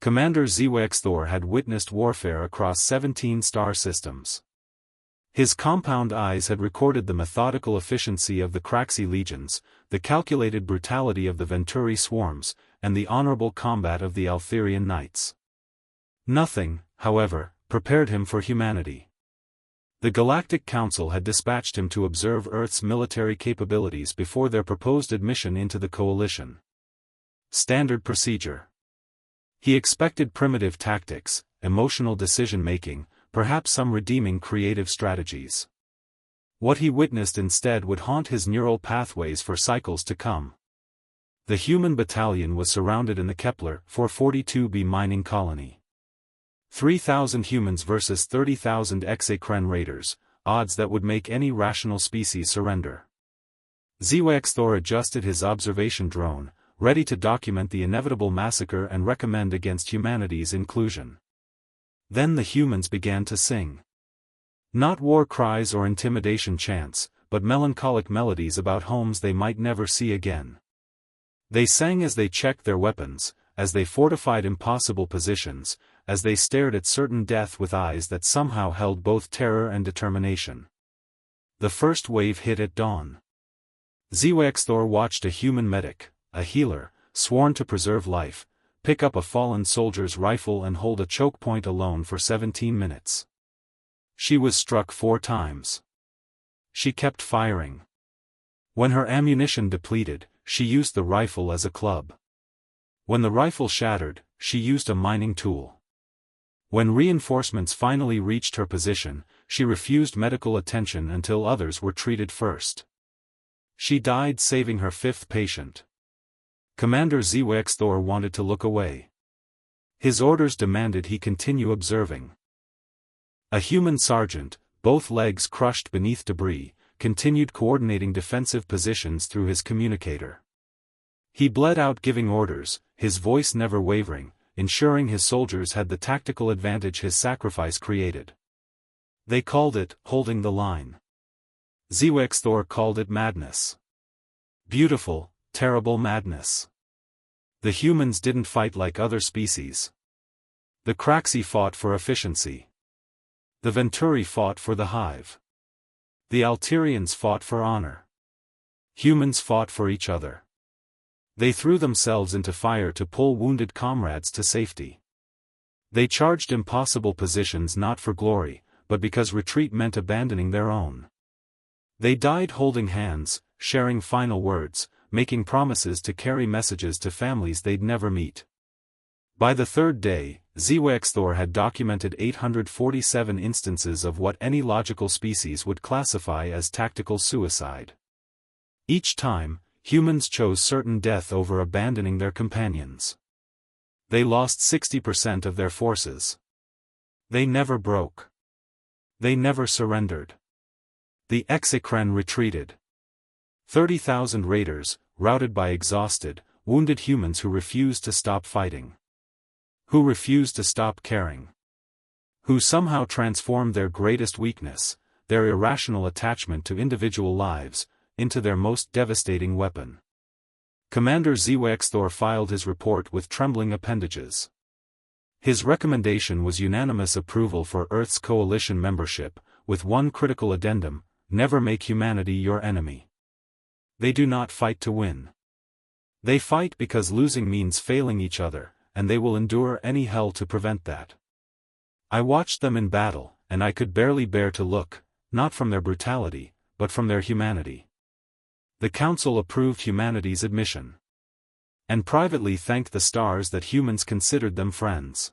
Commander SpaceOper had witnessed warfare across 17 star systems. His compound eyes had recorded the methodical efficiency of the Craxi legions, the calculated brutality of the Venturi swarms, and the honorable combat of the Altherian knights. Nothing, however, prepared him for humanity. The Galactic Council had dispatched him to observe Earth's military capabilities before their proposed admission into the coalition. Standard procedure. He expected primitive tactics, emotional decision-making, perhaps some redeeming creative strategies. What he witnessed instead would haunt his neural pathways for cycles to come. The human battalion was surrounded in the Kepler 442b mining colony. 3,000 humans versus 30,000 exocrine raiders, odds that would make any rational species surrender. SpaceOper adjusted his observation drone, ready to document the inevitable massacre and recommend against humanity's inclusion. Then the humans began to sing. Not war cries or intimidation chants, but melancholic melodies about homes they might never see again. They sang as they checked their weapons, as they fortified impossible positions, as they stared at certain death with eyes that somehow held both terror and determination. The first wave hit at dawn. SpaceOper watched a human medic, a healer, sworn to preserve life, pick up a fallen soldier's rifle and hold a choke point alone for 17 minutes. She was struck 4 times. She kept firing. When her ammunition depleted, she used the rifle as a club. When the rifle shattered, she used a mining tool. When reinforcements finally reached her position, she refused medical attention until others were treated first. She died saving her 5th patient. Commander SpaceOper wanted to look away. His orders demanded he continue observing. A human sergeant, both legs crushed beneath debris, continued coordinating defensive positions through his communicator. He bled out giving orders, his voice never wavering, ensuring his soldiers had the tactical advantage his sacrifice created. They called it holding the line. SpaceOper called it madness. Beautiful, terrible madness. The humans didn't fight like other species. The Craxi fought for efficiency. The Venturi fought for the hive. The Alterians fought for honor. Humans fought for each other. They threw themselves into fire to pull wounded comrades to safety. They charged impossible positions not for glory, but because retreat meant abandoning their own. They died holding hands, sharing final words, making promises to carry messages to families they'd never meet. By the 3rd day, SpaceOper had documented 847 instances of what any logical species would classify as tactical suicide. Each time, humans chose certain death over abandoning their companions. They lost 60% of their forces. They never broke. They never surrendered. The exocrine retreated. 30,000 raiders, routed by exhausted, wounded humans who refused to stop fighting. Who refused to stop caring. Who somehow transformed their greatest weakness, their irrational attachment to individual lives, into their most devastating weapon. Commander SpaceOper filed his report with trembling appendages. His recommendation was unanimous approval for Earth's coalition membership, with one critical addendum: never make humanity your enemy. They do not fight to win. They fight because losing means failing each other, and they will endure any hell to prevent that. I watched them in battle, and I could barely bear to look, not from their brutality, but from their humanity. The Council approved humanity's admission. And privately thanked the stars that humans considered them friends.